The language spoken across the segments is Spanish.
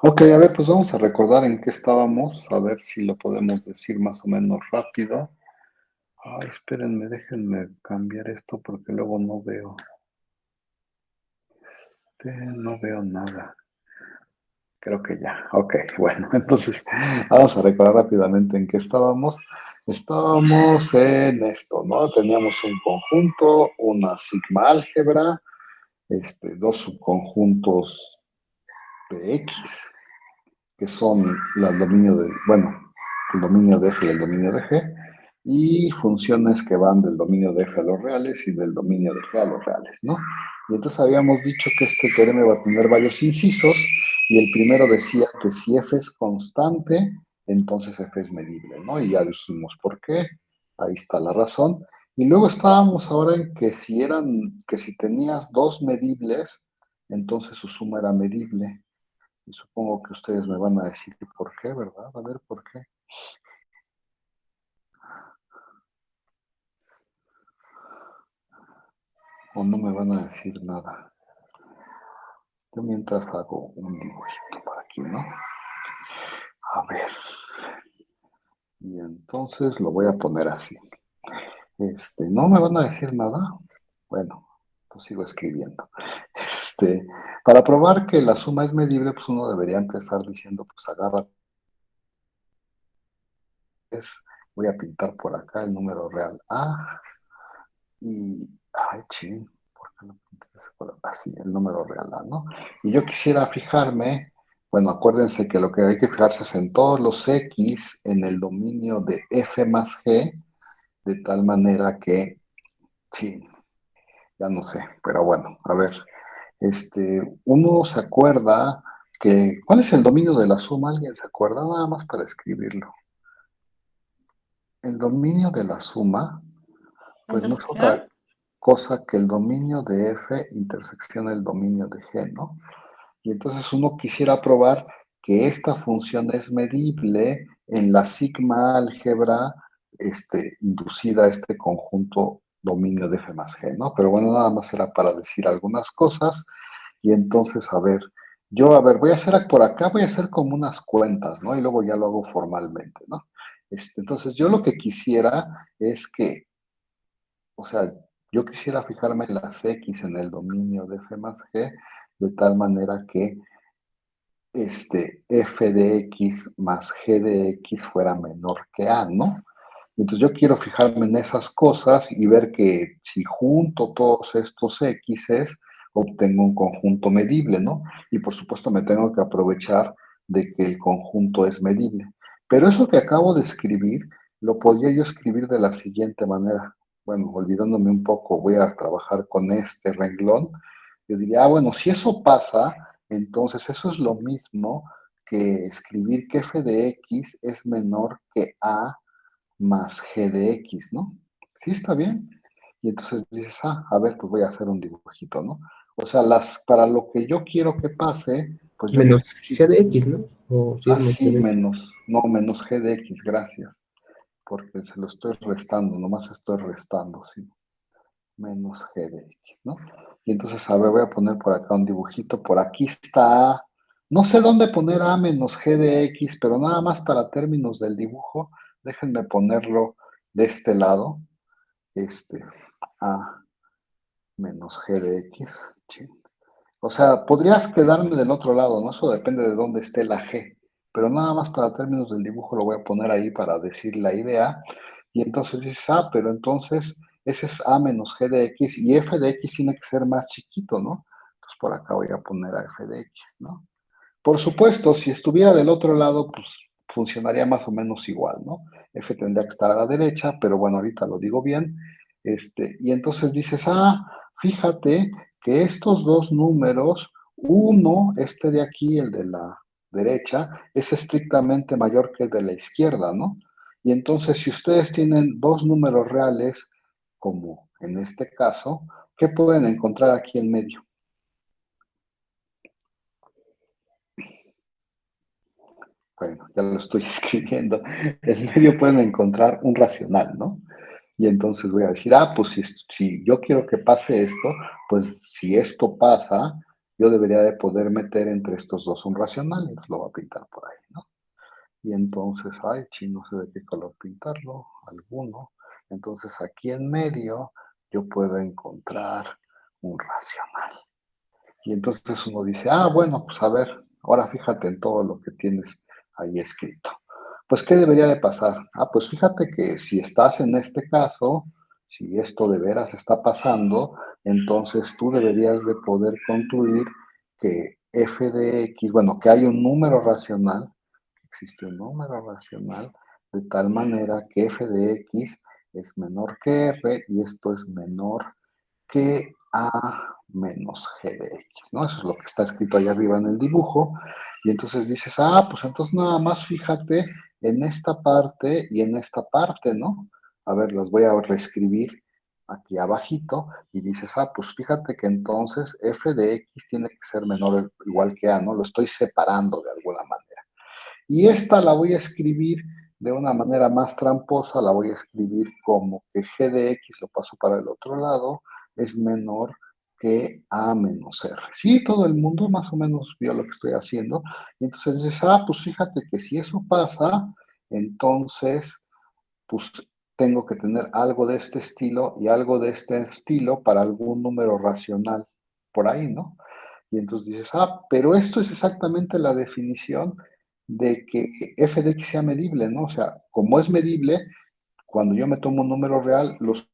Ok, a ver, pues vamos a recordar en qué estábamos, a ver si lo podemos decir más o menos rápido. Ay, espérenme, déjenme cambiar esto porque luego no veo nada. Creo que ya. Ok, bueno, entonces vamos a recordar rápidamente en qué estábamos. Estábamos en esto, ¿no? Teníamos un conjunto, una sigma álgebra, dos subconjuntos de X, que son el dominio el dominio de F y el dominio de G, y funciones que van del dominio de F a los reales y del dominio de G a los reales, ¿no? Y entonces habíamos dicho que este teorema va a tener varios incisos, y el primero decía que si F es constante, entonces F es medible, ¿no? Y ya dijimos por qué, ahí está la razón. Y luego estábamos ahora en que si tenías dos medibles, entonces su suma era medible. Y supongo que ustedes me van a decir por qué, ¿verdad? A ver por qué. O no me van a decir nada. Yo mientras hago un dibujito por aquí, ¿no? A ver. Y entonces lo voy a poner así. ¿No me van a decir nada? Bueno, pues sigo escribiendo. Este, para probar que la suma es medible, pues uno debería empezar diciendo, pues agarra, voy a pintar por acá el número real A y, ay, ching, ¿por qué no pinté eso así, el número real A, ¿no? Y yo quisiera fijarme, bueno, acuérdense que lo que hay que fijarse es en todos los X en el dominio de F más G, de tal manera que, sí, ya no sé, pero bueno, a ver, uno se acuerda ¿cuál es el dominio de la suma? ¿Alguien se acuerda? Nada más para escribirlo. El dominio de la suma, pues no es ¿Industrial? otra cosa que el dominio de F intersecciona el dominio de G, ¿no? Y entonces uno quisiera probar que esta función es medible en la sigma álgebra inducida a este conjunto dominio de F más G, ¿no? Pero bueno, nada más era para decir algunas cosas. Y entonces, voy a hacer por acá, voy a hacer como unas cuentas, ¿no? Y luego ya lo hago formalmente, ¿no? Entonces, yo lo que quisiera es que, o sea, yo quisiera fijarme en las X en el dominio de F más G, de tal manera que F de X más G de X fuera menor que A, ¿no? Entonces yo quiero fijarme en esas cosas y ver que si junto todos estos X's, obtengo un conjunto medible, ¿no? Y por supuesto me tengo que aprovechar de que el conjunto es medible. Pero eso que acabo de escribir, lo podría yo escribir de la siguiente manera. Bueno, olvidándome un poco, voy a trabajar con este renglón. Yo diría, bueno, si eso pasa, entonces eso es lo mismo que escribir que f de x es menor que a más g de x, ¿no? ¿Sí está bien? Y entonces dices, a ver, pues voy a hacer un dibujito, ¿no? O sea, para lo que yo quiero que pase, pues yo Menos necesito G de X, ¿no? O si es más G así de X. menos g de x, gracias, porque se lo estoy restando, nomás estoy restando, sí, menos g de x, ¿no? Y entonces, a ver, voy a poner por acá un dibujito, por aquí está A. No sé dónde poner A menos g de x, pero nada más para términos del dibujo, déjenme ponerlo de este lado, A menos g de x. O sea, podrías quedarme del otro lado, ¿no? Eso depende de dónde esté la g, pero nada más para términos del dibujo lo voy a poner ahí para decir la idea. Y entonces dices, pero entonces ese es a menos g de x y f de x tiene que ser más chiquito, ¿no? Entonces por acá voy a poner a f de x, ¿no? Por supuesto, si estuviera del otro lado, pues funcionaría más o menos igual, ¿no? F tendría que estar a la derecha, pero bueno, ahorita lo digo bien. Y entonces dices, fíjate que estos dos números, uno, este de aquí, el de la derecha, es estrictamente mayor que el de la izquierda, ¿no? Y entonces, si ustedes tienen dos números reales, como en este caso, ¿qué pueden encontrar aquí en medio? Bueno, ya lo estoy escribiendo. En medio pueden encontrar un racional, ¿no? Y entonces voy a decir, pues si yo quiero que pase esto, pues si esto pasa, yo debería de poder meter entre estos dos un racional, entonces lo voy a pintar por ahí, ¿no? Y entonces, ay, no sé de qué color pintarlo, alguno. Entonces aquí en medio yo puedo encontrar un racional. Y entonces uno dice, ah, bueno, pues a ver, ahora fíjate en todo lo que tienes ahí escrito. Pues, ¿qué debería de pasar? Ah, pues fíjate que si estás en este caso, si esto de veras está pasando, entonces tú deberías de poder concluir que f de x, bueno, que hay un número racional, que existe un número racional, de tal manera que f de x es menor que r y esto es menor que A menos G de X, ¿no? Eso es lo que está escrito ahí arriba en el dibujo. Y entonces dices, ah, pues entonces nada más fíjate en esta parte y en esta parte, ¿no? A ver, las voy a reescribir aquí abajito y dices, ah, pues fíjate que entonces f de x tiene que ser menor o igual que a, ¿no? Lo estoy separando de alguna manera. Y esta la voy a escribir de una manera más tramposa, la voy a escribir como que g de x, lo paso para el otro lado, es menor que a menos r. Sí, todo el mundo más o menos vio lo que estoy haciendo. Y entonces dices, ah, pues fíjate que si eso pasa, entonces, pues tengo que tener algo de este estilo y algo de este estilo para algún número racional por ahí, ¿no? Y entonces dices, ah, pero esto es exactamente la definición de que f de x sea medible, ¿no? O sea, como es medible, cuando yo me tomo un número real, los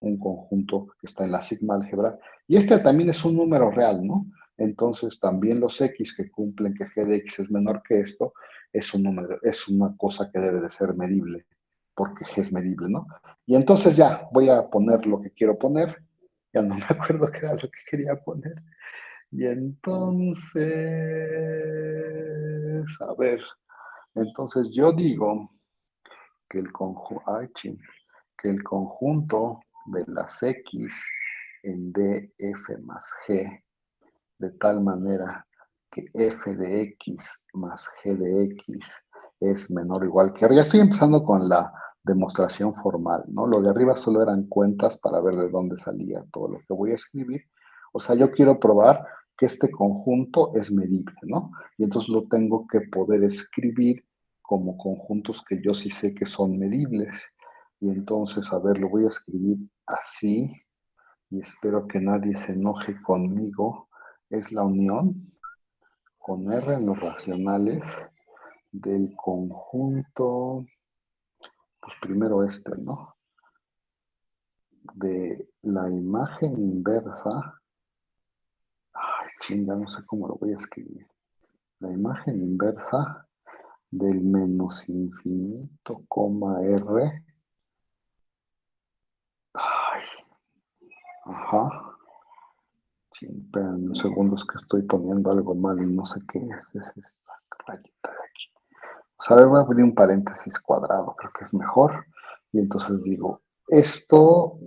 un conjunto que está en la sigma álgebra, y este también es un número real, ¿no? Entonces también los x que cumplen que g de x es menor que esto, es un número, es una cosa que debe de ser medible, porque g es medible, ¿no? Y entonces ya, voy a poner lo que quiero poner, ya no me acuerdo qué era lo que quería poner, y entonces, a ver, entonces yo digo que el conjunto, que el conjunto de las x en df más g, de tal manera que f de x más g de x es menor o igual que r. Ya estoy empezando con la demostración formal, ¿no? Lo de arriba solo eran cuentas para ver de dónde salía todo lo que voy a escribir. O sea, yo quiero probar que este conjunto es medible, ¿no? Y entonces lo tengo que poder escribir como conjuntos que yo sí sé que son medibles. Y entonces, a ver, lo voy a escribir así y espero que nadie se enoje conmigo. Es la unión con R en los racionales del conjunto, pues primero este, ¿no? De la imagen inversa. Ay, chinga, no sé cómo lo voy a escribir. La imagen inversa del menos infinito, coma R. Ay, ajá. Esperen un segundo, es que estoy poniendo algo mal y no sé qué es esta rayita de aquí. O sea, voy a abrir un paréntesis cuadrado, creo que es mejor. Y entonces digo, esto,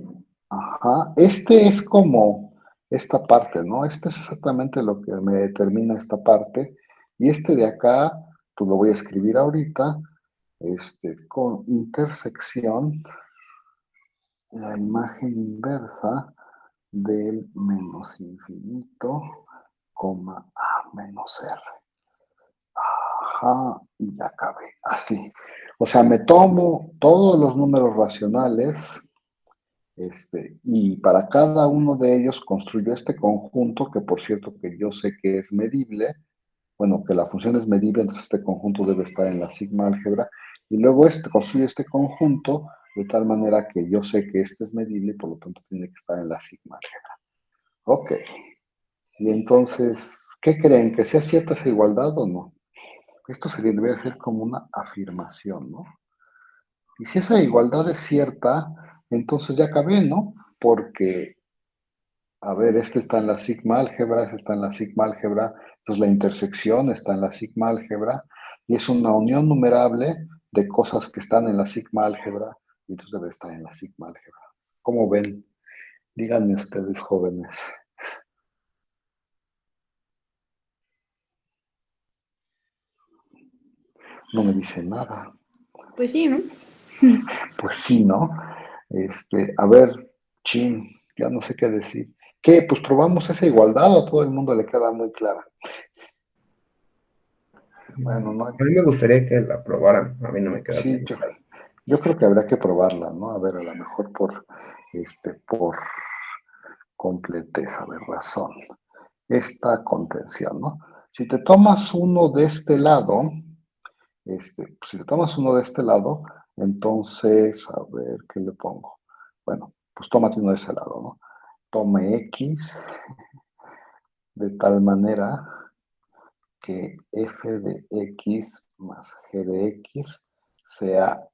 ajá, este es como esta parte, ¿no? Este es exactamente lo que me determina esta parte. Y este de acá, pues lo voy a escribir ahorita, con intersección, la imagen inversa del menos infinito, coma a menos r. Ajá, y ya acabé. Así. O sea, me tomo todos los números racionales, y para cada uno de ellos construyo este conjunto, que por cierto que yo sé que es medible, bueno, que la función es medible, entonces este conjunto debe estar en la sigma álgebra, y luego construyo este conjunto de tal manera que yo sé que este es medible y por lo tanto tiene que estar en la sigma álgebra. Ok. Y entonces, ¿qué creen? ¿Que sea cierta esa igualdad o no? Esto se debería ser como una afirmación, ¿no? Y si esa igualdad es cierta, entonces ya acabé, ¿no? Porque, a ver, este está en la sigma álgebra, este está en la sigma álgebra, entonces la intersección está en la sigma álgebra, y es una unión numerable de cosas que están en la sigma álgebra, y entonces debe estar en la sigma álgebra. ¿Cómo ven? Díganme ustedes, jóvenes. No me dicen nada. Pues sí, ¿no? Pues sí, ¿no? A ver, chin, ya no sé qué decir. ¿Qué? Pues probamos esa igualdad o a todo el mundo le queda muy clara. Bueno, no, A mí me gustaría que la probaran, a mí no me queda sí, tan claro. yo creo que habrá que probarla, ¿no? A ver, a lo mejor por completez, a ver, razón. Esta contención, ¿no? Si te tomas uno de este lado, pues, si te tomas uno de este lado, entonces, a ver, ¿qué le pongo? Bueno, pues tómate uno de ese lado, ¿no? Tome X de tal manera que f de x más g de x sea...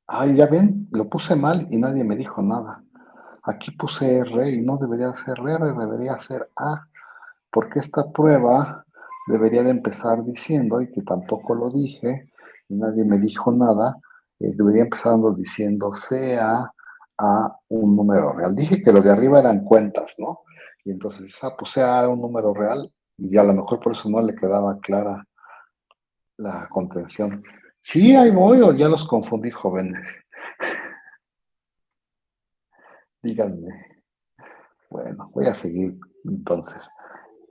Ay, ya ven, lo puse mal y nadie me dijo nada. Aquí puse R y no debería ser R, debería ser A, porque esta prueba debería de empezar diciendo, y que tampoco lo dije, y nadie me dijo nada, debería empezar diciendo sea A un número real. Dije que lo de arriba eran cuentas, ¿no? Y entonces, pues sea A un número real, y a lo mejor por eso no le quedaba clara la contención. Sí, ahí voy, o ya los confundí, jóvenes. Díganme. Bueno, voy a seguir entonces.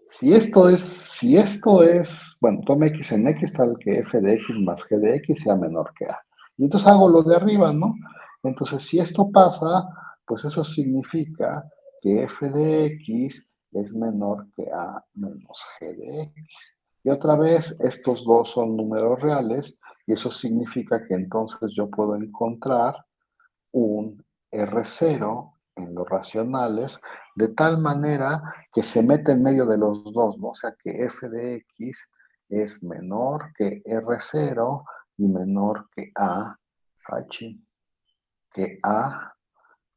Si esto es, bueno, toma x en x tal que f de x más g de x sea menor que a. Y entonces hago lo de arriba, ¿no? Entonces, si esto pasa, pues eso significa que f de x es menor que a menos g de x. Y otra vez, estos dos son números reales y eso significa que entonces yo puedo encontrar un R0 en los racionales, de tal manera que se mete en medio de los dos, ¿no? O sea que f de x es menor que R0 y menor que A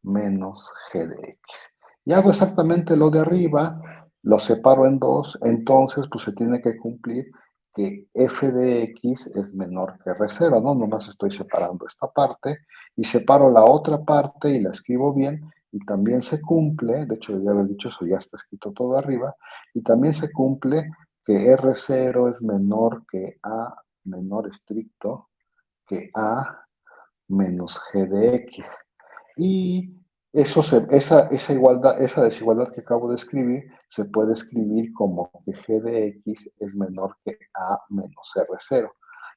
menos g de x. Y hago exactamente lo de arriba, lo separo en dos, entonces pues se tiene que cumplir que f de x es menor que r0, ¿no? Nomás estoy separando esta parte y separo la otra parte y la escribo bien y también se cumple, de hecho ya haber dicho eso, ya está escrito todo arriba, y también se cumple que r0 es menor que a menor estricto que a menos g de x. Y esa igualdad, esa desigualdad que acabo de escribir, se puede escribir como que g de x es menor que a menos r0.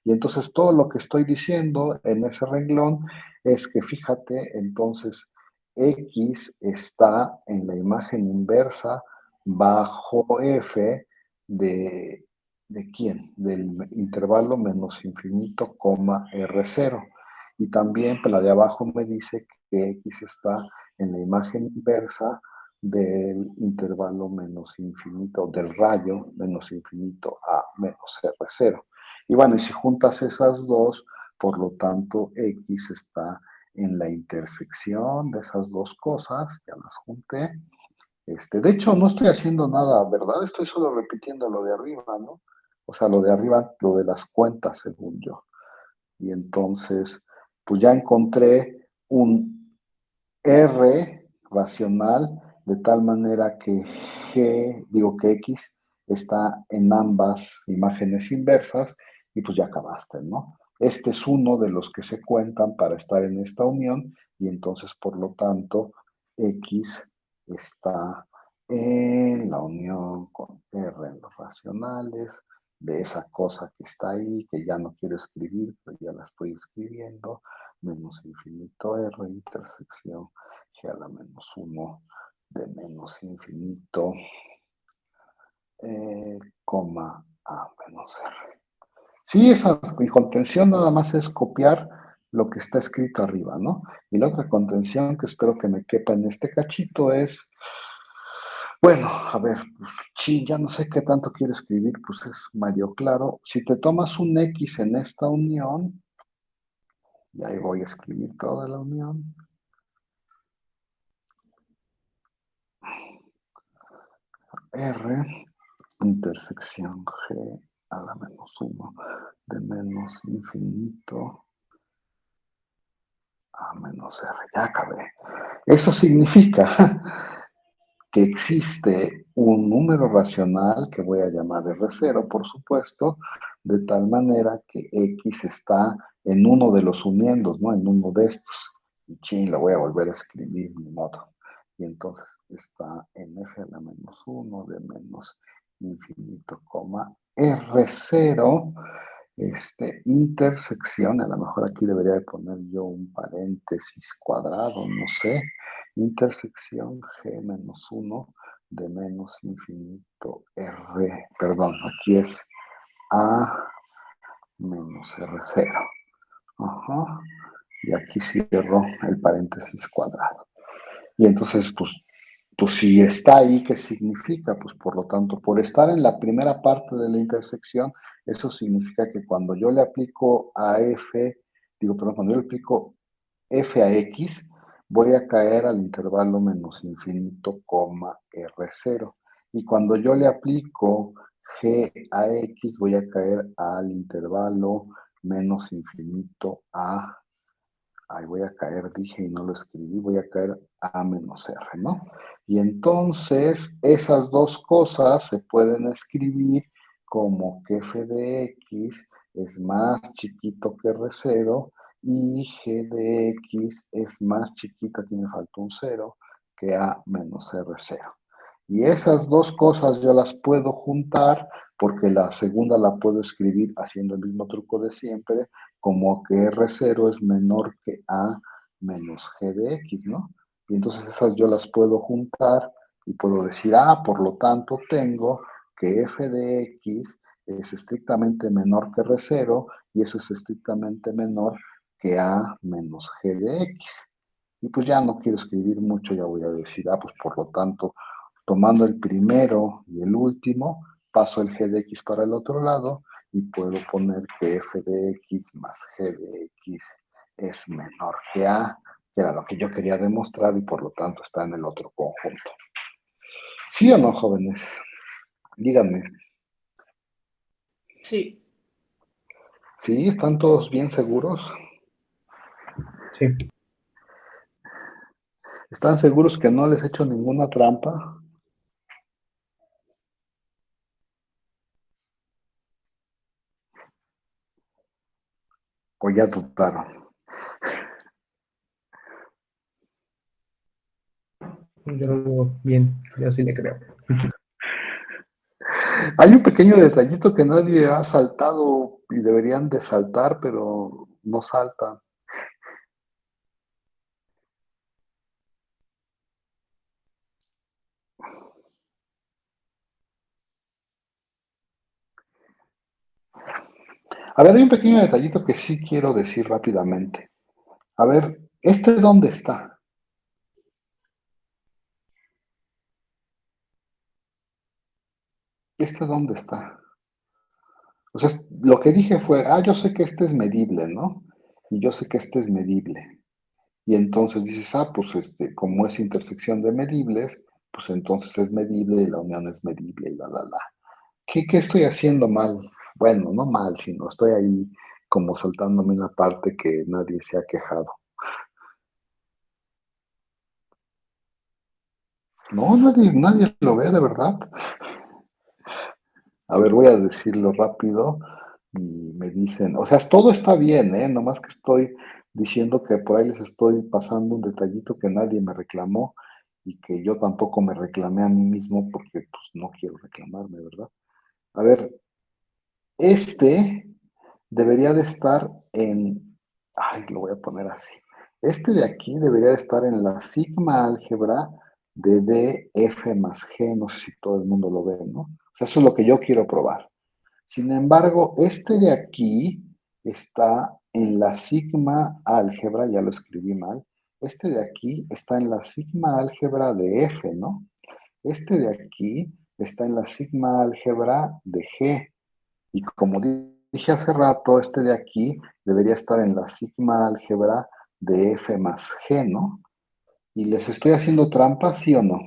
Y entonces todo lo que estoy diciendo en ese renglón es que fíjate, entonces x está en la imagen inversa bajo f de, ¿de quién? Del intervalo menos infinito, coma r0. Y también pues, la de abajo me dice que x está en la imagen inversa del intervalo menos infinito, del rayo menos infinito a menos R0. Y bueno, y si juntas esas dos, por lo tanto, x está en la intersección de esas dos cosas, ya las junté. De hecho, no estoy haciendo nada, ¿verdad? Estoy solo repitiendo lo de arriba, ¿no? O sea, lo de arriba, lo de las cuentas, según yo. Y entonces, pues ya encontré un R racional de tal manera que que X está en ambas imágenes inversas y pues ya acabaste, ¿no? Este es uno de los que se cuentan para estar en esta unión y entonces, por lo tanto, X está en la unión con R en los racionales de esa cosa que está ahí, que ya no quiero escribir, pero ya la estoy escribiendo, menos infinito R, intersección G a la menos 1 de menos infinito, coma A menos R. Sí, mi contención nada más es copiar lo que está escrito arriba, ¿no? Y la otra contención que espero que me quepa en este cachito es, bueno, a ver, pues, sí, ya no sé qué tanto quiero escribir, pues es medio claro. Si te tomas un X en esta unión, y ahí voy a escribir toda la unión, R, intersección G a la menos 1 de menos infinito a menos R. Ya acabé. Eso significa que existe un número racional que voy a llamar R0, por supuesto, de tal manera que X está en uno de los uniendos, ¿no? En uno de estos. Y ching, lo voy a volver a escribir, ni modo. y entonces está en f a la menos 1 de menos infinito, coma, R0, intersección, a lo mejor aquí debería de poner yo un paréntesis cuadrado, no sé, intersección G menos 1 de menos infinito R, perdón, aquí es A menos R0. Ajá. Y aquí cierro el paréntesis cuadrado. Y entonces, pues si está ahí, ¿qué significa? Pues por lo tanto, por estar en la primera parte de la intersección, eso significa que cuando yo le aplico a f, perdón, cuando yo le aplico f a x, voy a caer al intervalo menos infinito, coma r0. Y cuando yo le aplico g a x, voy a caer al intervalo menos infinito a, ahí voy a caer, dije y no lo escribí, voy a caer a menos r, ¿no? Y entonces esas dos cosas se pueden escribir como que f de x es más chiquito que r0 y g de x es más chiquita, aquí me falta un 0, que a menos r0. Y esas dos cosas yo las puedo juntar porque la segunda la puedo escribir haciendo el mismo truco de siempre, como que R0 es menor que A menos G de X, ¿no? Y entonces esas yo las puedo juntar y puedo decir, por lo tanto tengo que F de X es estrictamente menor que R0 y eso es estrictamente menor que A menos G de X. Y pues ya no quiero escribir mucho, ya voy a decir, pues por lo tanto, tomando el primero y el último, paso el g de x para el otro lado y puedo poner que f de x más g de x es menor que a, que era lo que yo quería demostrar y por lo tanto está en el otro conjunto. ¿Sí o no, jóvenes? Díganme. Sí. ¿Sí? ¿Están todos bien seguros? Sí. ¿Están seguros que no les he hecho ninguna trampa? ¿O ya dudaron? Yo lo veo bien, yo sí le creo. Hay un pequeño detallito que nadie ha saltado y deberían de saltar, pero no saltan. A ver, hay un pequeño detallito que sí quiero decir rápidamente. A ver, ¿dónde está? ¿Dónde está? O sea, lo que dije fue, yo sé que este es medible, ¿no? Y yo sé que este es medible. Y entonces dices, pues como es intersección de medibles, pues entonces es medible y la unión es medible y la. ¿Qué estoy haciendo mal? Bueno, no mal, sino estoy ahí como saltándome una parte que nadie se ha quejado. No, nadie lo ve de verdad. A ver, voy a decirlo rápido y me dicen, o sea, todo está bien, ¿eh? Nomás que estoy diciendo que por ahí les estoy pasando un detallito que nadie me reclamó y que yo tampoco me reclamé a mí mismo porque pues no quiero reclamarme, ¿verdad? A ver, este debería de estar lo voy a poner así. Este de aquí debería de estar en la sigma álgebra de df más g, no sé si todo el mundo lo ve, ¿no? O sea, eso es lo que yo quiero probar. Sin embargo, este de aquí está en la sigma álgebra, ya lo escribí mal. Este de aquí está en la sigma álgebra de F, ¿no? Este de aquí está en la sigma álgebra de G. Y como dije hace rato, este de aquí debería estar en la sigma álgebra de F más G, ¿no? ¿Y les estoy haciendo trampa, sí o no?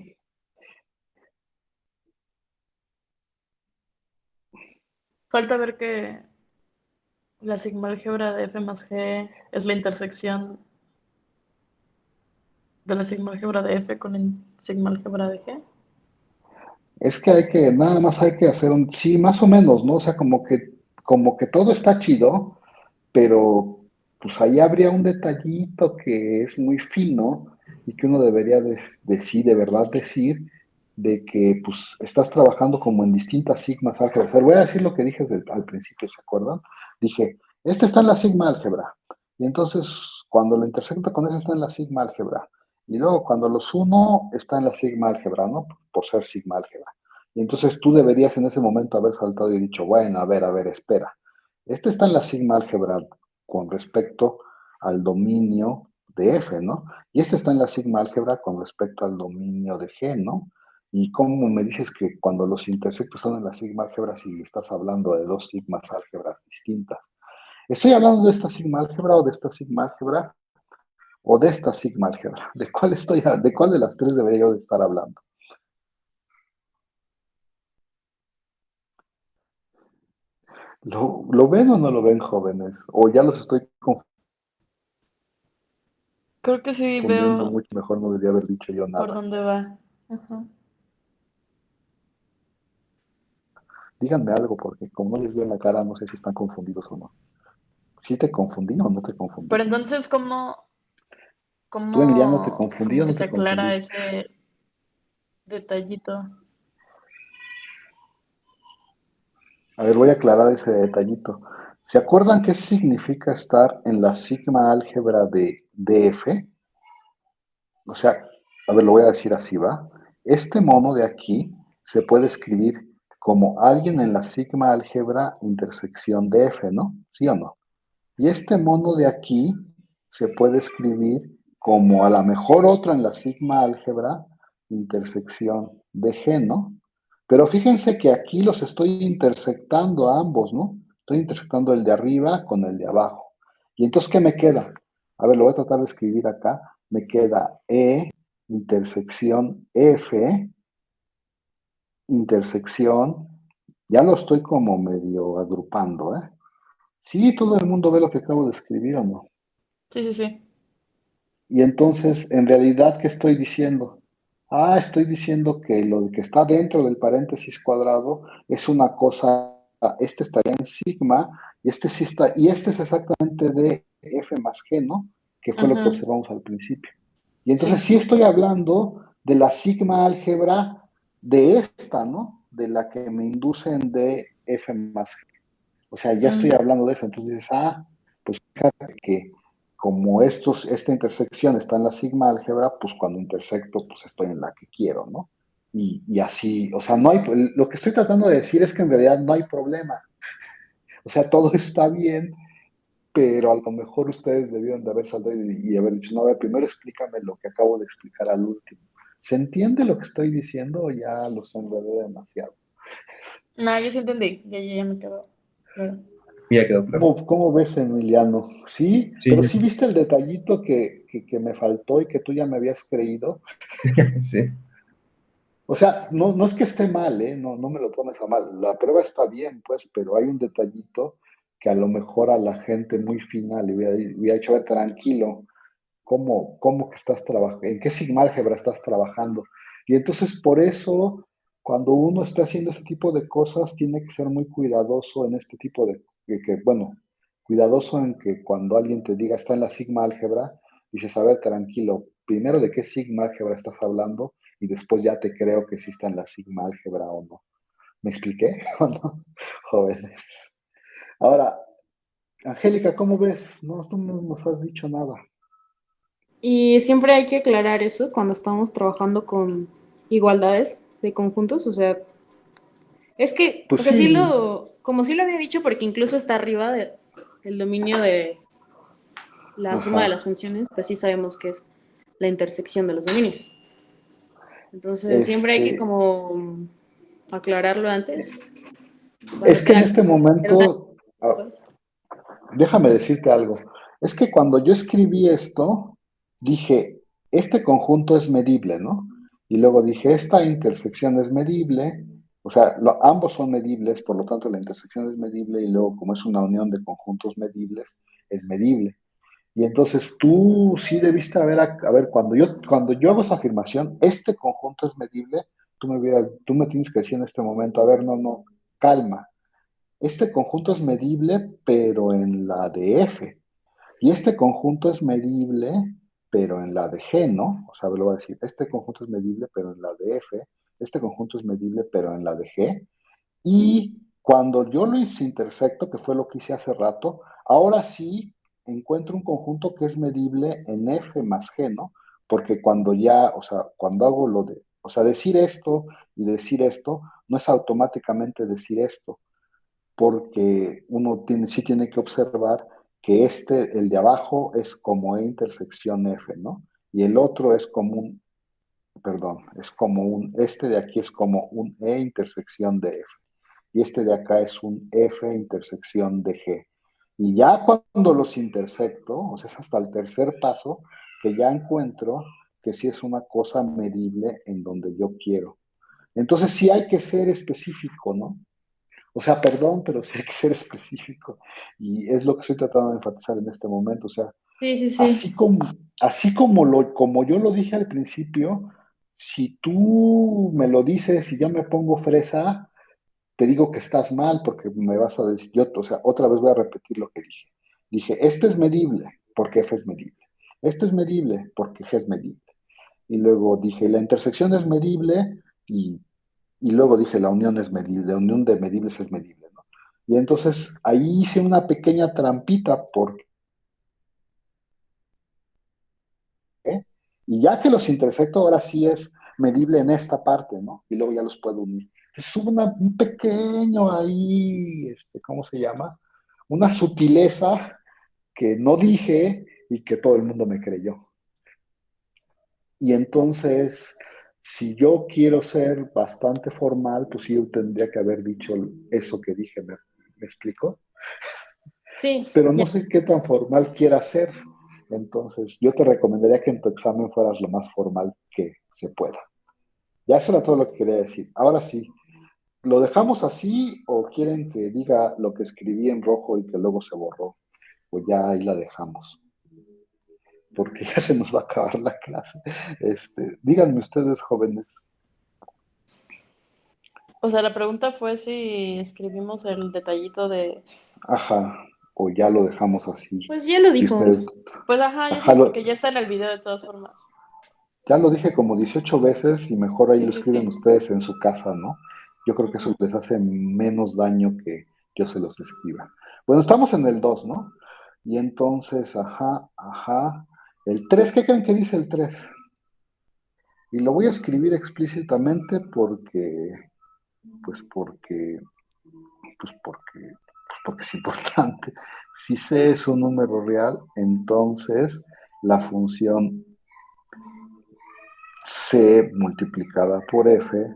Falta ver que la sigma álgebra de F más G es la intersección de la sigma álgebra de F con el sigma álgebra de G. Es que nada más hay que hacer sí, más o menos, ¿no? O sea, como que todo está chido, pero pues ahí habría un detallito que es muy fino y que uno debería de verdad decir de que pues estás trabajando como en distintas sigmas álgebras. Pero voy a decir lo que dije al principio, ¿se acuerdan? Dije, este está en la sigma álgebra, y entonces cuando lo intersecta con ese está en la sigma álgebra, y luego cuando los uno está en la sigma álgebra, ¿no? Por ser sigma álgebra. Y entonces tú deberías en ese momento haber saltado y dicho, bueno, a ver, espera. Este está en la sigma álgebra con respecto al dominio de F, ¿no? Y este está en la sigma álgebra con respecto al dominio de G, ¿no? ¿Y cómo me dices que cuando los intersectos son en la sigma álgebra si estás hablando de dos sigmas álgebras distintas? ¿Estoy hablando de esta sigma álgebra o de esta sigma álgebra o de esta sigma álgebra? ¿De cuál de las tres debería yo de estar hablando? ¿Lo ven o no lo ven, jóvenes? ¿O ya los estoy Creo que sí confundiendo veo mucho? Mejor no debería haber dicho yo por nada. dónde va. Ajá. Díganme algo, porque como no les veo en la cara, no sé si están confundidos o no. ¿Sí te confundí o no te confundí? Pero entonces, ¿Tú, Emiliano, te confundí cómo o que no se te confundí? aclara ese detallito? A ver, voy a aclarar ese detallito. ¿Se acuerdan qué significa estar en la sigma álgebra de DF? O sea, a ver, lo voy a decir así, ¿va? Este mono de aquí se puede escribir como alguien en la sigma álgebra intersección DF, ¿no? ¿Sí o no? Y este mono de aquí se puede escribir como a lo mejor otro en la sigma álgebra intersección de G, ¿no? Pero fíjense que aquí los estoy intersectando a ambos, ¿no? Estoy intersectando el de arriba con el de abajo. Y entonces, ¿qué me queda? A ver, lo voy a tratar de escribir acá. Me queda E intersección F intersección. Ya lo estoy como medio agrupando, ¿eh? Sí, todo el mundo ve lo que acabo de escribir o no. Sí, sí, sí. Y entonces, en realidad, ¿qué estoy diciendo? Ah, estoy diciendo que lo que está dentro del paréntesis cuadrado es una cosa, este estaría en sigma, y este sí está, y este es exactamente de F más G, ¿no? Que fue lo que Ujú. observamos al principio. Y entonces Sí. sí estoy hablando de la sigma álgebra de esta, ¿no? De la que me inducen de F más G. O sea, ya estoy Mm. hablando de eso. Entonces dices, pues fíjate que como esta intersección está en la sigma álgebra, pues cuando intersecto, pues estoy en la que quiero, ¿no? Y así, o sea, no hay, lo que estoy tratando de decir es que en realidad no hay problema. O sea, todo está bien, pero a lo mejor ustedes debieron de haber salido y haber dicho, no, a ver, primero explícame lo que acabo de explicar al último. ¿Se entiende lo que estoy diciendo o ya los enredé demasiado? No, yo sí entendí. Ya me quedó claro. Ya quedó claro. ¿Cómo ves, Emiliano? Sí, Sí, pero sí viste el detallito que me faltó y que tú ya me habías creído. sí. O sea, no es que esté mal, ¿eh? No me lo tomes a mal. La prueba está bien, pues, pero hay un detallito que a lo mejor a la gente muy fina le hubiera dicho, a ver, tranquilo, ¿cómo que estás trabajando? ¿En qué sigma álgebra estás trabajando? Y entonces, por eso, cuando uno está haciendo ese tipo de cosas, tiene que ser muy cuidadoso en este tipo bueno, cuidadoso en que cuando alguien te diga está en la sigma álgebra, dices, a ver, tranquilo, primero de qué sigma álgebra estás hablando y después ya te creo que sí está en la sigma álgebra o no. ¿Me expliqué o no? Jóvenes. Ahora, Angélica, ¿cómo ves? No, tú no nos has dicho nada. Y siempre hay que aclarar eso cuando estamos trabajando con igualdades de conjuntos. O sea, es que, Pues o sea, sí sí, como sí lo había dicho, porque incluso está arriba del dominio de la suma de las ajá. funciones, pues sí sabemos que es la intersección de los dominios. Entonces, siempre hay que Este, como aclararlo antes para es que que en la este verdad, momento, pues. déjame decirte algo. Es que cuando yo escribí esto, dije, este conjunto es medible, ¿no? Y luego dije, esta intersección es medible, o sea, ambos son medibles, por lo tanto la intersección es medible y luego como es una unión de conjuntos medibles, es medible. Y entonces tú sí debiste a ver, cuando yo hago esa afirmación, este conjunto es medible, tú me tienes que decir en este momento, a ver, no, calma. Este conjunto es medible, pero en la de F. Y este conjunto es medible, pero en la de G, ¿no? O sea, lo voy a decir, este conjunto es medible, pero en la de F, este conjunto es medible, pero en la de G, y cuando yo lo intersecto, que fue lo que hice hace rato, ahora sí encuentro un conjunto que es medible en F más G, ¿no? Porque cuando ya, o sea, cuando hago lo de, o sea, decir esto y decir esto, no es automáticamente decir esto, porque uno tiene, sí tiene que observar que el de abajo es como E intersección F, ¿no? Y el otro es como un, perdón, es como este de aquí es como un E intersección de F y este de acá es un F intersección de G. Y ya cuando los intersecto, o sea, es hasta el tercer paso, que ya encuentro que sí es una cosa medible en donde yo quiero. Entonces sí hay que ser específico, ¿no? O sea, perdón, pero sí hay que ser específico. Y es lo que estoy tratando de enfatizar en este momento. O sea, Sí, sí, sí. así como yo lo dije al principio, si tú me lo dices y yo me pongo fresa, te digo que estás mal porque me vas a decir, o sea, otra vez voy a repetir lo que dije. Dije, este es medible porque F es medible. Este es medible porque G es medible. Y luego dije, la intersección es medible y luego dije, la unión es medible, la unión de medibles es medible, ¿no? Y entonces ahí hice una pequeña trampita porque, y ya que los intersecto, ahora sí es medible en esta parte, ¿no? Y luego ya los puedo unir. Es un pequeño ahí, ¿cómo se llama? Una sutileza que no dije y que todo el mundo me creyó. Y entonces, si yo quiero ser bastante formal, pues sí, yo tendría que haber dicho eso que dije, ¿me explico? Sí, Pero ya. no sé qué tan formal quiera ser. Entonces, yo te recomendaría que en tu examen fueras lo más formal que se pueda. Ya eso era todo lo que quería decir. Ahora sí, ¿lo dejamos así o quieren que diga lo que escribí en rojo y que luego se borró? Pues ya ahí la dejamos, porque ya se nos va a acabar la clase. Díganme ustedes, jóvenes. O sea, la pregunta fue si escribimos el detallito de... Ajá, o ya lo dejamos así. Pues ya lo Y dijo. ustedes, Pues ajá, yo ajá, siento porque ya está en el video de todas formas. ya lo dije como 18 veces y mejor ahí Sí, lo sí, escriben sí. ustedes en su casa, ¿no? Yo creo que eso Ujú. les hace menos daño que yo se los escriba. Bueno, estamos en el 2, ¿no? Y entonces, ajá, ajá. El 3, ¿qué creen que dice el 3? Y lo voy a escribir explícitamente pues porque, porque es importante. Si C es un número real, entonces la función C multiplicada por F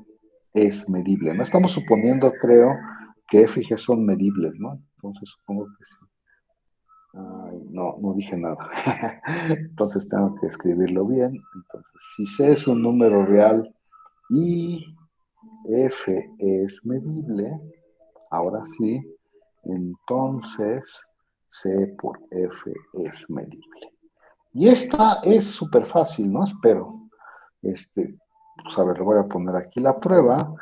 es medible. No estamos suponiendo, creo, que F y G son medibles, ¿no? Entonces supongo que sí. Ay, no, no dije nada. Entonces tengo que escribirlo bien. Entonces, si C es un número real y F es medible, ahora sí, entonces C por F es medible. Y esta es súper fácil, ¿no? Espero. Pues a ver, le voy a poner aquí la prueba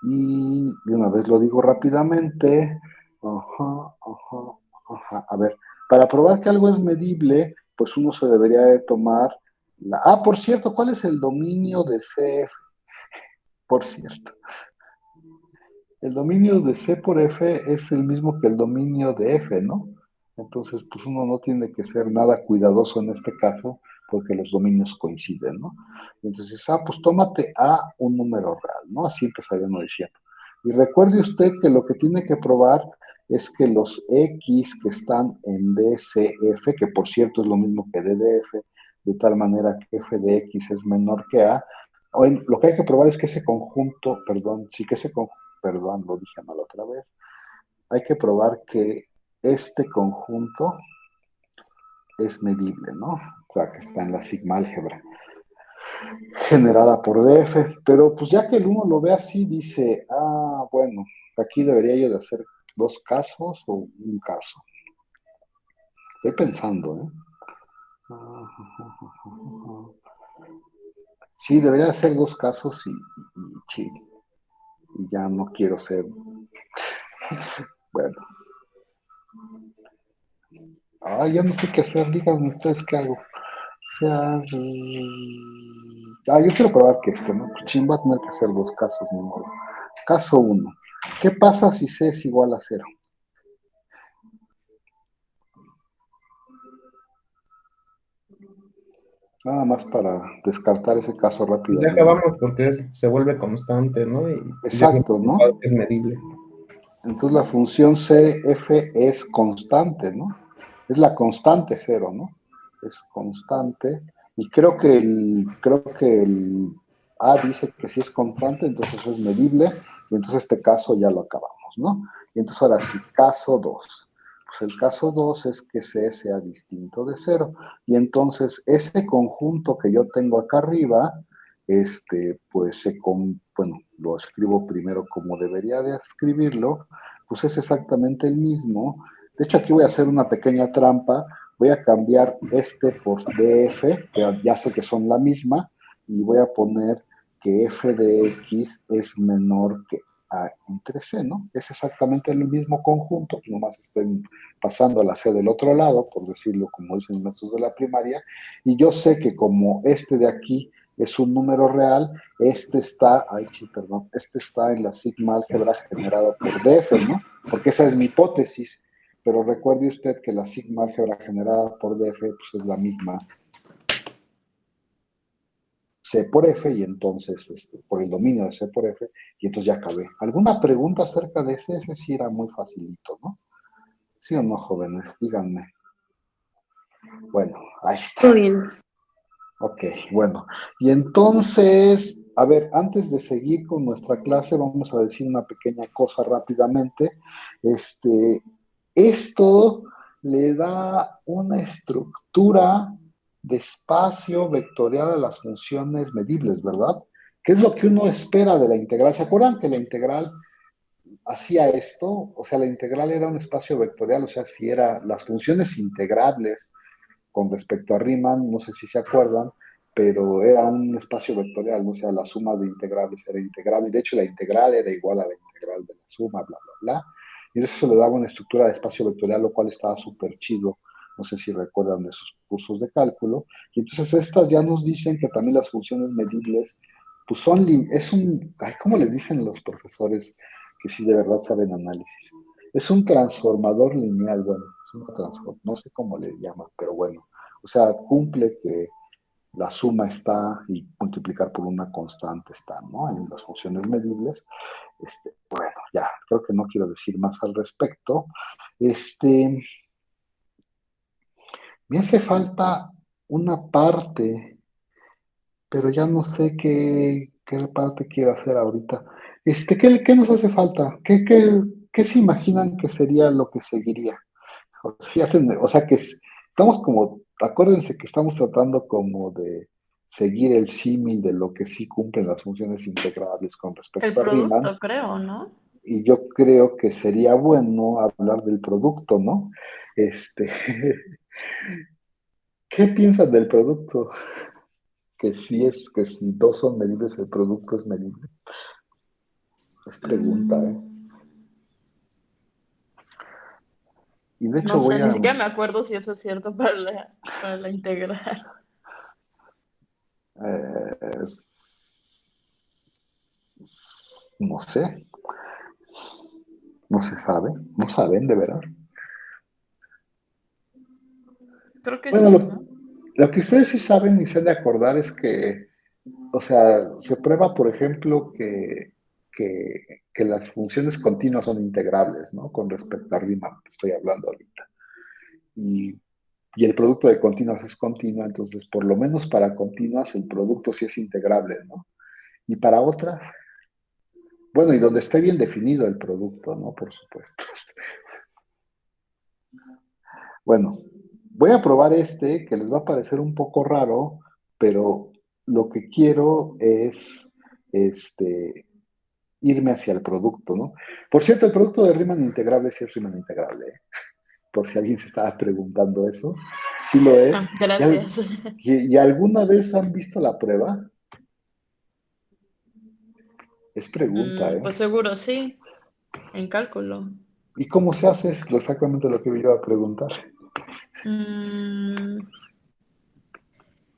y de una vez lo digo rápidamente. Ajá, ajá, ajá. A ver, para probar que algo es medible, pues uno se debería de tomar la... Ah, por cierto, ¿cuál es el dominio de CF? Por cierto, el dominio de C por F es el mismo que el dominio de F, ¿no? Entonces, pues uno no tiene que ser nada cuidadoso en este caso porque los dominios coinciden, ¿no? Entonces, pues tómate A un número real, ¿no? Así empezaría uno diciendo. Y recuerde usted que lo que tiene que probar es que los X que están en DCF, que por cierto es lo mismo que DDF, de tal manera que F de X es menor que A, lo que hay que probar es que ese conjunto, perdón, sí que ese conjunto, perdón, lo dije mal otra vez, hay que probar que este conjunto es medible, ¿no? O sea, que está en la sigma álgebra generada por DF, pero pues ya que el uno lo ve así, dice, bueno, aquí debería yo de hacer dos casos o un caso. Estoy pensando, ¿eh? Sí, debería hacer dos casos sí, y ya no quiero ser, bueno, ya no sé qué hacer, díganme ustedes qué hago. sea, yo quiero probar que esto, ¿no? Pues chin, va a tener que hacer dos casos, ni modo. Caso uno. ¿Qué pasa si C es igual a cero? Nada más para descartar ese caso Pues ya rápidamente. acabamos porque se vuelve constante, ¿no? Y pues ya Exacto, ¿no? es medible. Entonces la función CF es constante, ¿no? Es la constante cero, ¿no? Es constante. Y creo que el A dice que si es constante, entonces es medible, y entonces este caso ya lo acabamos, ¿no? Y entonces ahora sí, caso 2. Pues el caso 2 es que C sea distinto de cero. Y entonces ese conjunto que yo tengo acá arriba, pues bueno, lo escribo primero como debería de escribirlo, pues es exactamente el mismo. De hecho, aquí voy a hacer una pequeña trampa. Voy a cambiar este por DF, que ya sé que son la misma, y voy a poner que f de x es menor que a entre c, ¿no? Es exactamente el mismo conjunto, nomás estoy pasando a la c del otro lado, por decirlo como dicen los maestros de la primaria, y yo sé que como este de aquí es un número real, este está en la sigma álgebra generada por DF, ¿no? Porque esa es mi hipótesis, pero recuerde usted que la sigma álgebra generada por DF pues es la misma C por F y entonces por el dominio de C por F y entonces ya acabé. ¿Alguna pregunta acerca de ese? Ese sí era muy facilito, ¿no? ¿Sí o no, jóvenes? Díganme. Bueno, ahí está. Todo bien. Ok, bueno. Y entonces, a ver, antes de seguir con nuestra clase, vamos a decir una pequeña cosa rápidamente. Este, Esto le da una estructura de espacio vectorial a las funciones medibles, ¿verdad? ¿Qué es lo que uno espera de la integral? ¿Se acuerdan que la integral hacía esto? O sea, la integral era un espacio vectorial, o sea, si era las funciones integrables con respecto a Riemann, no sé si se acuerdan, pero era un espacio vectorial, ¿no? O sea, la suma de integrales era integrable, y de hecho la integral era igual a la integral de la suma, bla, bla, bla. Y eso le daba una estructura de espacio vectorial, lo cual estaba súper chido. No sé si recuerdan de esos cursos de cálculo. Y entonces estas ya nos dicen que también las funciones medibles, pues ay, ¿cómo le dicen los profesores que sí de verdad saben análisis? Es un transformador lineal, bueno, no sé cómo le llaman, pero bueno. O sea, cumple que la suma está y multiplicar por una constante está, ¿no? En las funciones medibles. Bueno, ya, creo que no quiero decir más al respecto. Este, Me hace falta una parte, pero ya no sé qué parte quiero hacer ahorita. ¿Qué nos hace falta? ¿Qué se imaginan que sería lo que seguiría? O sea, o sea que estamos como, acuérdense que estamos tratando como de seguir el símil de lo que sí cumplen las funciones integrables con El respecto a Riemann, producto, creo, ¿no? y yo creo que sería bueno hablar del producto, ¿no? Este, ¿Qué piensan del producto? Que si dos son medibles, el producto es medible. Es pregunta, ¿eh? Mm, Y de hecho no sé, voy ni a, siquiera me acuerdo si eso es cierto para la integral. eh, no sé, no se sabe, no saben de verdad. Creo que Bueno, sí, ¿no? lo que ustedes sí saben y se han de acordar es que, o sea, se prueba, por ejemplo, que las funciones continuas son integrables, ¿no? Con respecto a Riemann, que estoy hablando ahorita. Y, y el producto de continuas es continuo, entonces, por lo menos para continuas, el producto sí es integrable, ¿no? Y para otras, bueno, y donde esté bien definido el producto, ¿no? Por supuesto. Bueno, voy a probar que les va a parecer un poco raro, pero lo que quiero es irme hacia el producto, ¿no? Por cierto, el producto de Riemann integrable sí es Riemann integrable, ¿eh? Por si alguien se estaba preguntando eso, sí lo es. Ah, gracias. ¿Y alguna vez han visto la prueba? Es pregunta, ¿eh? Pues seguro sí, en cálculo. ¿Y cómo se hace? Es exactamente lo que me iba a preguntar. Mm,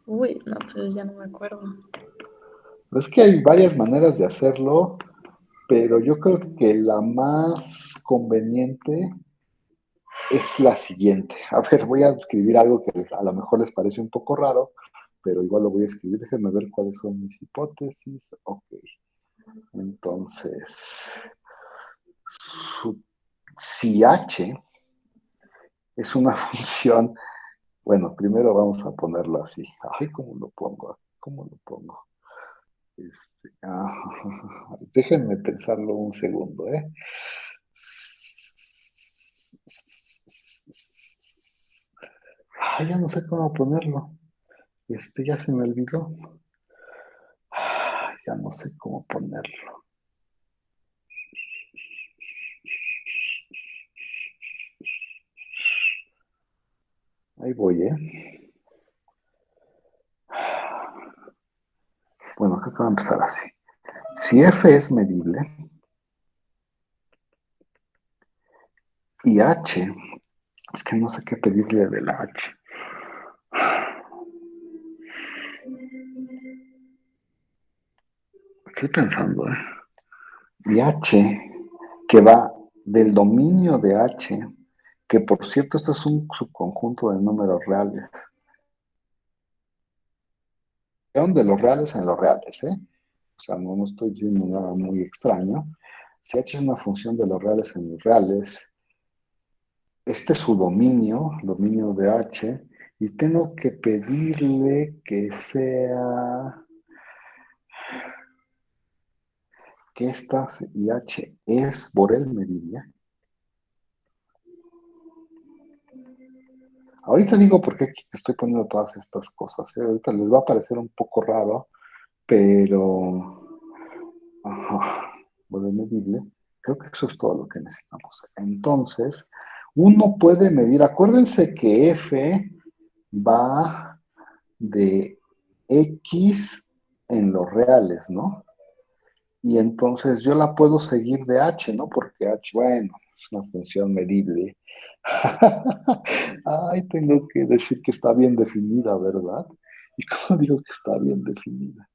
Uy, no, pues ya no me acuerdo. Es que hay varias maneras de hacerlo, pero yo creo que la más conveniente es la siguiente. A ver, voy a escribir algo que a lo mejor les parece un poco raro, pero igual lo voy a escribir. Déjenme ver cuáles son mis hipótesis. Ok, entonces, si H es una función, bueno, primero vamos a ponerlo así. Ay, ¿cómo lo pongo? ¿Cómo lo pongo? Déjenme pensarlo un segundo, ¿eh? Ya no sé cómo ponerlo. Ya se me olvidó. Ya no sé cómo ponerlo. Ahí voy, ¿eh? Bueno, creo que va a empezar así. Si F es medible y H, es que no sé qué pedirle de la H. Estoy pensando, ¿eh? Y H, que va del dominio de H, que por cierto, esto es un subconjunto de números reales. De los reales en los reales, ¿eh? O sea, no estoy diciendo nada muy extraño. Si H es una función de los reales en los reales, este es su dominio de H, y tengo que pedirle que sea que esta y H es Borel medible. Ahorita digo por qué estoy poniendo todas estas cosas, ¿eh? Ahorita les va a parecer un poco raro, pero Borel medible, creo que eso es todo lo que necesitamos. Entonces, uno puede medir, acuérdense que F va de X en los reales, ¿no? Y entonces yo la puedo seguir de H, ¿no? Porque H, bueno, es una función medible. Ay, tengo que decir que está bien definida, ¿verdad? ¿Y cómo digo que está bien definida?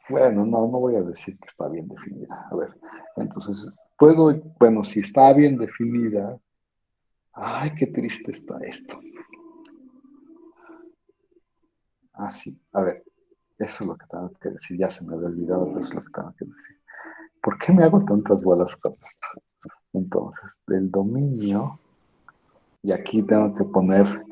Bueno, no voy a decir que está bien definida. A ver, entonces, bueno, si está bien definida, ay, qué triste está esto. Sí, a ver, eso es lo que tengo que decir. Ya se me había olvidado, pero eso es lo que tengo que decir. ¿Por qué me hago tantas bolas con esto? Entonces, del dominio, y aquí tengo que poner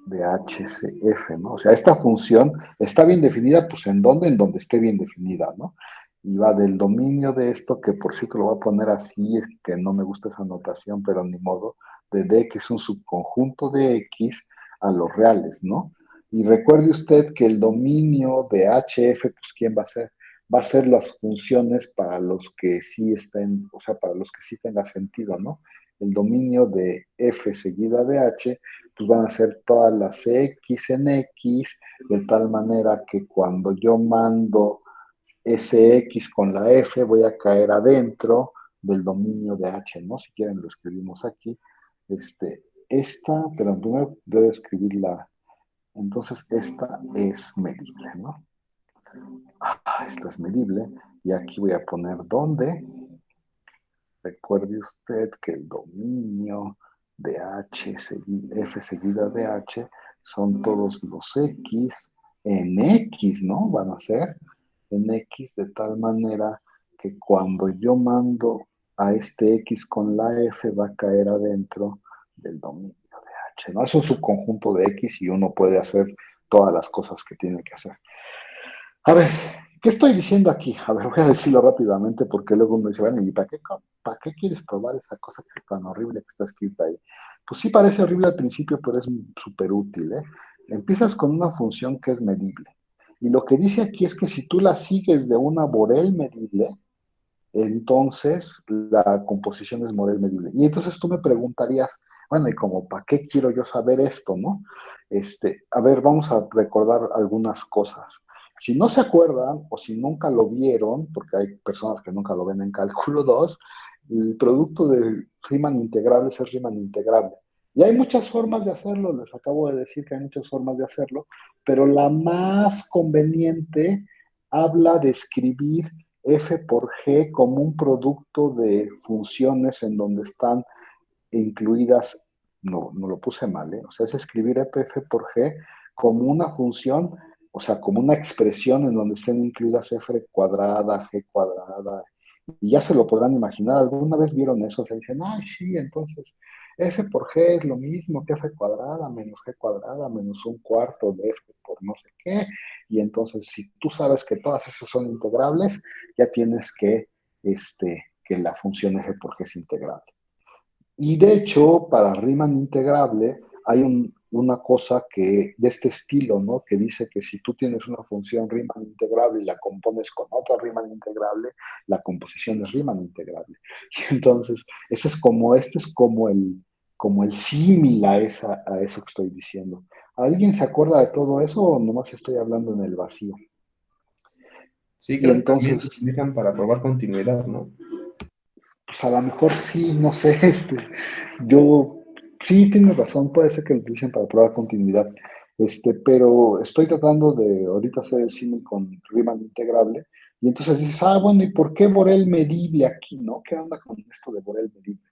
de HCF, ¿no? O sea, esta función está bien definida, pues ¿en dónde? En donde esté bien definida, ¿no? Y va del dominio de esto, que por cierto lo voy a poner así, es que no me gusta esa notación, pero ni modo, de D, que es un subconjunto de X a los reales, ¿no? Y recuerde usted que el dominio de HF, pues ¿quién va a ser? Va a ser las funciones para los que sí estén, o sea, para los que sí tenga sentido, ¿no? El dominio de F seguida de H, pues van a ser todas las X en X, de tal manera que cuando yo mando ese X con la F, voy a caer adentro del dominio de H, ¿no? Si quieren lo escribimos aquí. Pero primero debo escribirla. Entonces, esta es medible, ¿no? Esta es medible. Y aquí voy a poner dónde. Recuerde usted que el dominio de F seguida de H son todos los X en X, ¿no? Van a ser en X de tal manera que cuando yo mando a este X con la F va a caer adentro del dominio de H, ¿no? Es un subconjunto de X y uno puede hacer todas las cosas que tiene que hacer. A ver, ¿qué estoy diciendo aquí? A ver, voy a decirlo rápidamente porque luego uno dice, bueno, ¿y para qué quieres probar esa cosa que es tan horrible que está escrita ahí? Pues sí parece horrible al principio, pero es súper útil, ¿eh? Empiezas con una función que es medible. Y lo que dice aquí es que si tú la sigues de una Borel medible, entonces la composición es Borel medible. Y entonces tú me preguntarías, bueno, ¿y como para qué quiero yo saber esto, no? A ver, vamos a recordar algunas cosas. Si no se acuerdan o si nunca lo vieron, porque hay personas que nunca lo ven en cálculo 2, el producto de Riemann integrables es Riemann integrable. Y hay muchas formas de hacerlo, les acabo de decir que hay muchas formas de hacerlo, pero la más conveniente habla de escribir f por g como un producto de funciones en donde están incluidas, no lo puse mal, ¿eh? O sea, es escribir f por g como una función, o sea, como una expresión en donde estén incluidas f cuadrada, g cuadrada, y ya se lo podrán imaginar. ¿Alguna vez vieron eso? O sea, dicen, ay, sí, entonces f por g es lo mismo que f cuadrada menos g cuadrada menos un cuarto de f por no sé qué. Y entonces, si tú sabes que todas esas son integrables, ya tienes que la función f por g es integrable. Y de hecho, para Riemann integrable hay una cosa que de este estilo, ¿no? Que dice que si tú tienes una función Riemann integrable y la compones con otra Riemann integrable, la composición es Riemann integrable. Y entonces, este es como el símil a eso que estoy diciendo. ¿Alguien se acuerda de todo eso o nomás estoy hablando en el vacío? Sí, Y creo que también entonces, se utilizan para probar continuidad, ¿no? pues a lo mejor sí, no sé, yo sí tienes razón, puede ser que lo utilicen para probar continuidad, pero estoy tratando de ahorita hacer el símil con Riemann integrable, y entonces dices, bueno, ¿y por qué Borel medible aquí, no? ¿Qué onda con esto de Borel medible?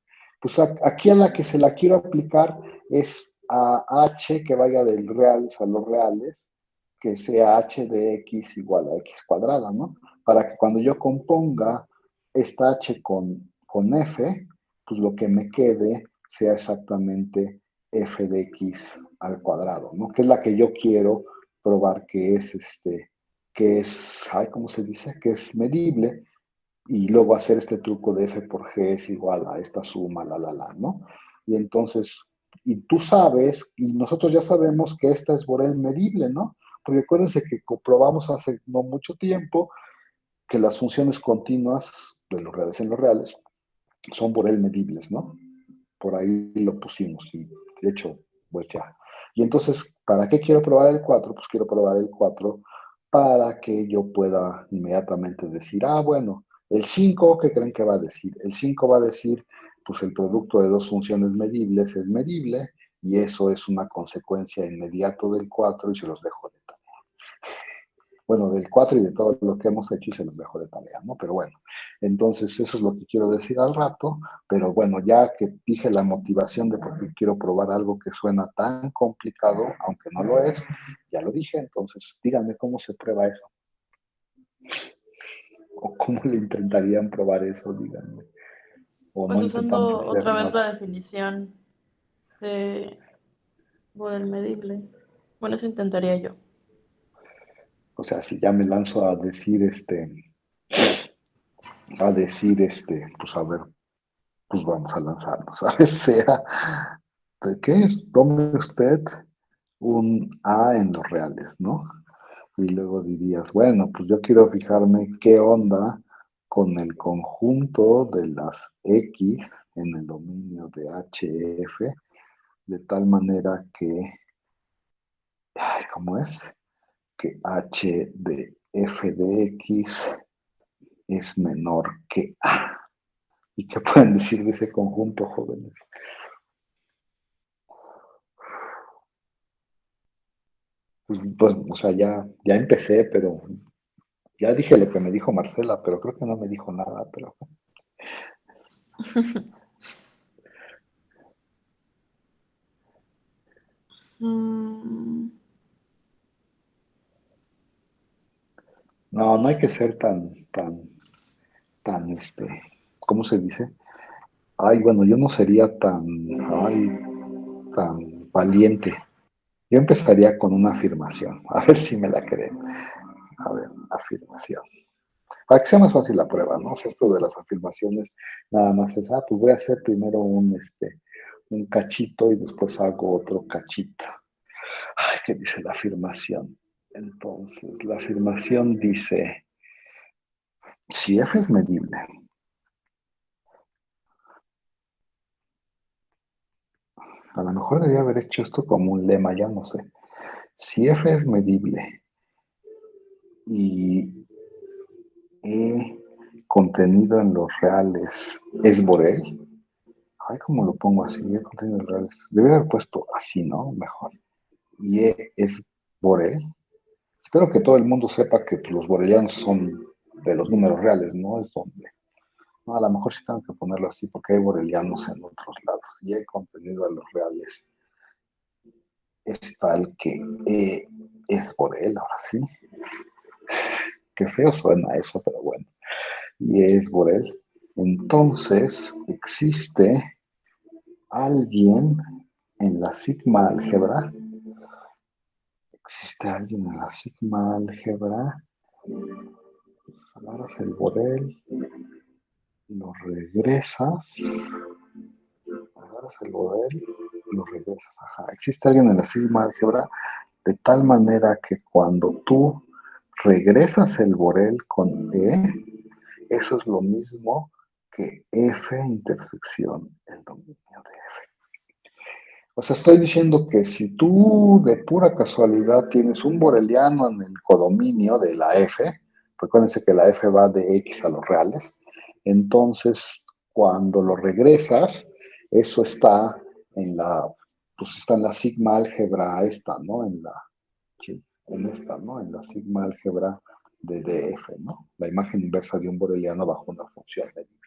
Pues aquí a la que se la quiero aplicar es a h que vaya del reales a los reales, que sea h de x igual a x cuadrada, ¿no? Para que cuando yo componga esta h con f, pues lo que me quede sea exactamente f de x al cuadrado, ¿no? Que es la que yo quiero probar ay, ¿cómo se dice? Que es medible, y luego hacer este truco de f por g es igual a esta suma, ¿no? Y entonces, y tú sabes, y nosotros ya sabemos que esta es Borel medible, ¿no? Porque acuérdense que comprobamos hace no mucho tiempo que las funciones continuas de los reales en los reales son Borel medibles, ¿no? Por ahí lo pusimos y de hecho, pues ya. Y entonces, ¿para qué quiero probar el 4? Pues quiero probar el 4 para que yo pueda inmediatamente decir, bueno, el 5, ¿qué creen que va a decir? El 5 va a decir, pues el producto de dos funciones medibles es medible y eso es una consecuencia inmediata del 4 y se los dejo de tarea. Bueno, del 4 y de todo lo que hemos hecho y se los dejo de tarea, ¿no? Pero bueno, entonces eso es lo que quiero decir al rato, pero bueno, ya que dije la motivación de por qué quiero probar algo que suena tan complicado, aunque no lo es, ya lo dije, entonces díganme cómo se prueba eso, o cómo le intentarían probar eso, díganme, o Pues no intentamos usando hacer otra vez nada. la definición de Borel medible. Bueno, eso intentaría yo. O sea, si ya me lanzo pues a ver, pues vamos a lanzarnos, a ver, sea, ¿qué es? Tome usted un A en los reales, ¿no? Y luego dirías, bueno, pues yo quiero fijarme qué onda con el conjunto de las X en el dominio de HF, de tal manera que, ay, ¿cómo es? Que H de F de X es menor que A. ¿Y qué pueden decir de ese conjunto, jóvenes? Pues, o sea, ya empecé, pero ya dije lo que me dijo Marcela, pero creo que no me dijo nada, pero Mm, no hay que ser tan, ¿cómo se dice? Ay, bueno, yo no sería tan valiente. Yo empezaría con una afirmación, a ver si me la creen. A ver, afirmación. Para que sea más fácil la prueba, ¿no? O sea, esto de las afirmaciones, nada más es, pues voy a hacer primero un cachito y después hago otro cachito. Ay, ¿qué dice la afirmación? Entonces, la afirmación dice, si f es medible, a lo mejor debería haber hecho esto como un lema, ya no sé. Si f es medible y E contenido en los reales es Borel, Ay, ¿cómo lo pongo así? Y contenidos reales. Debería haber puesto así, ¿no? Mejor. Y es Borel. Espero que todo el mundo sepa que pues, los borelianos son de los números reales, no es donde. No, a lo mejor sí tengo que ponerlo así porque hay borelianos en otros lados y hay contenido de los reales. Es tal que es Borel, ahora sí. Qué feo suena eso, pero bueno. Y es Borel. Entonces, existe alguien en la Sigma álgebra. Existe alguien en la Sigma álgebra. Agarras el Borel, lo regresas, agarras el Borel, lo regresas. Ajá. Existe alguien en la Sigma álgebra de tal manera que cuando tú regresas el Borel con E, eso es lo mismo que F intersección el dominio de F. O sea, estoy diciendo que si tú de pura casualidad tienes un boreliano en el codominio de la F, recuérdense que la F va de X a los reales, entonces cuando lo regresas, eso está en la, pues está en la sigma álgebra esta, ¿no? Sí, en esta, ¿no? En la sigma álgebra de DF, ¿no? La imagen inversa de un boreliano bajo una función medible.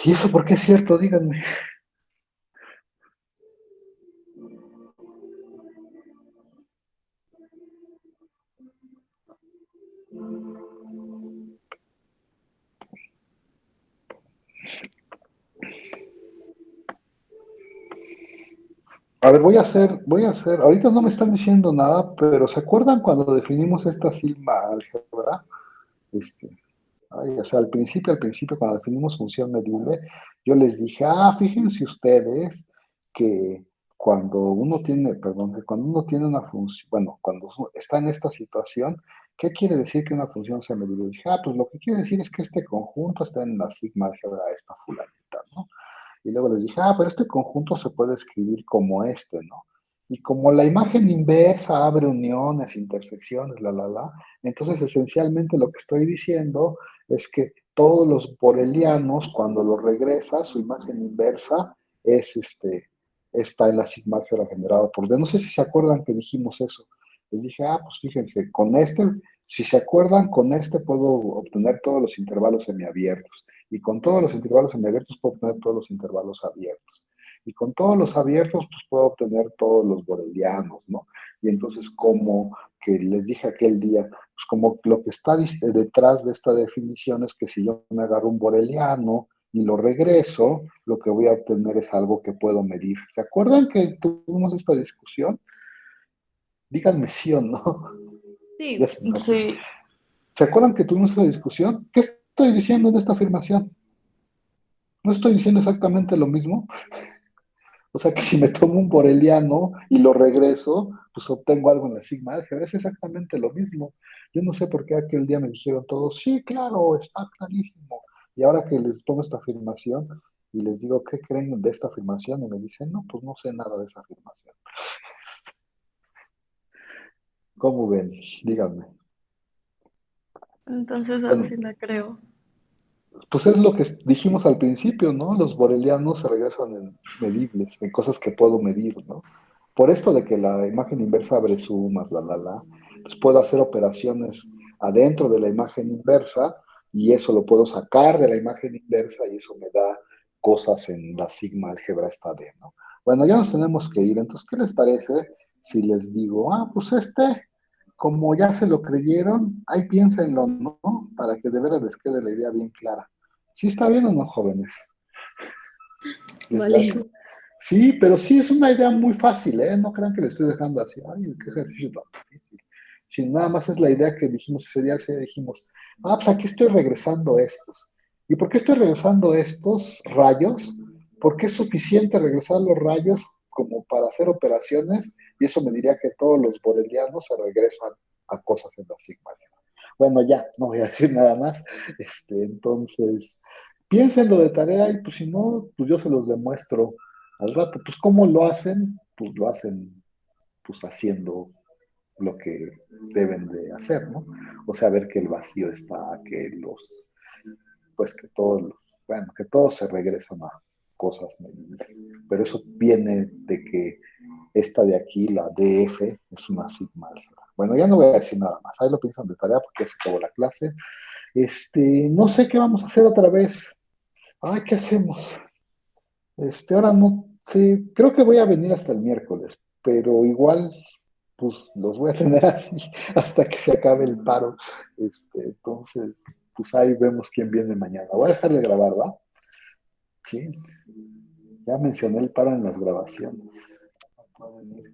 ¿Y eso por qué es cierto? Díganme. A ver, ahorita no me están diciendo nada, pero ¿se acuerdan cuando definimos esta sigma álgebra? Este, o sea, al principio, cuando definimos función medible, yo les dije, fíjense ustedes que que cuando uno tiene una función, bueno, cuando está en esta situación, ¿qué quiere decir que una función sea medible? Y dije, pues lo que quiere decir es que este conjunto está en la sigma álgebra esta fulanita, ¿no? Y luego les dije, pero este conjunto se puede escribir como este, ¿no? Y como la imagen inversa abre uniones, intersecciones, entonces esencialmente lo que estoy diciendo es que todos los borelianos, cuando los regresas, su imagen inversa es está en la sigma álgebra generada por D. No sé si se acuerdan que dijimos eso. Les dije, pues fíjense, si se acuerdan, con este puedo obtener todos los intervalos semiabiertos. Y con todos los intervalos semiabiertos puedo obtener todos los intervalos abiertos. Y con todos los abiertos, pues puedo obtener todos los borelianos, ¿no? Y entonces, como que les dije aquel día, pues como lo que está detrás de esta definición es que si yo me agarro un boreliano y lo regreso, lo que voy a obtener es algo que puedo medir. ¿Se acuerdan que tuvimos esta discusión? Díganme sí o no. Sí. Sí, ¿Se acuerdan que tuvimos esta discusión? ¿Qué estoy diciendo en esta afirmación? ¿No estoy diciendo exactamente lo mismo? O sea que si me tomo un boreliano y lo regreso, pues obtengo algo en la sigma álgebra. Es exactamente lo mismo. Yo no sé por qué aquel día me dijeron todos, sí, claro, está clarísimo. Y ahora que les tomo esta afirmación y les digo, ¿qué creen de esta afirmación? Y me dicen, no, pues no sé nada de esa afirmación. ¿Cómo ven? Díganme. entonces Bueno, así la creo. pues es lo que dijimos al principio, ¿no? Los borelianos se regresan en medibles, en cosas que puedo medir, ¿no? Por esto de que la imagen inversa abre sumas, pues puedo hacer operaciones adentro de la imagen inversa y eso lo puedo sacar de la imagen inversa y eso me da cosas en la sigma álgebra esta D, ¿no? Bueno, ya nos tenemos que ir, entonces, ¿qué les parece si les digo, pues como ya se lo creyeron, ahí piénsenlo, ¿no? Para que de veras les quede la idea bien clara. ¿Sí está bien o no, jóvenes? ¿Les late? Vale. Sí, pero sí es una idea muy fácil, ¿eh? No crean que le estoy dejando así, ay, qué ejercicio tan difícil. Si nada más es la idea que dijimos ese día, dijimos, pues aquí estoy regresando estos. ¿Y por qué estoy regresando estos rayos? Porque es suficiente regresar los rayos como para hacer operaciones y eso me diría que todos los borelianos se regresan a cosas en la sigma. Bueno, ya, no voy a decir nada más. Entonces, piénsenlo de tarea y pues si no, pues yo se los demuestro al rato. Pues ¿cómo lo hacen? Pues lo hacen pues haciendo lo que deben de hacer, ¿no? O sea, ver que el vacío está, pues que todos bueno, que todos se regresan a cosas medibles. Pero eso viene de que esta de aquí, la DF, es una sigma alfa. Bueno, ya no voy a decir nada más. Ahí lo piensan de tarea porque ya se acabó la clase. No sé qué vamos a hacer otra vez. Ay, ¿qué hacemos? Ahora no sé, creo que voy a venir hasta el miércoles, pero igual, pues los voy a tener así hasta que se acabe el paro. Entonces, pues ahí vemos quién viene mañana. Voy a dejar de grabar, ¿va? Sí, ya mencioné el paro en las grabaciones. No pueden ir.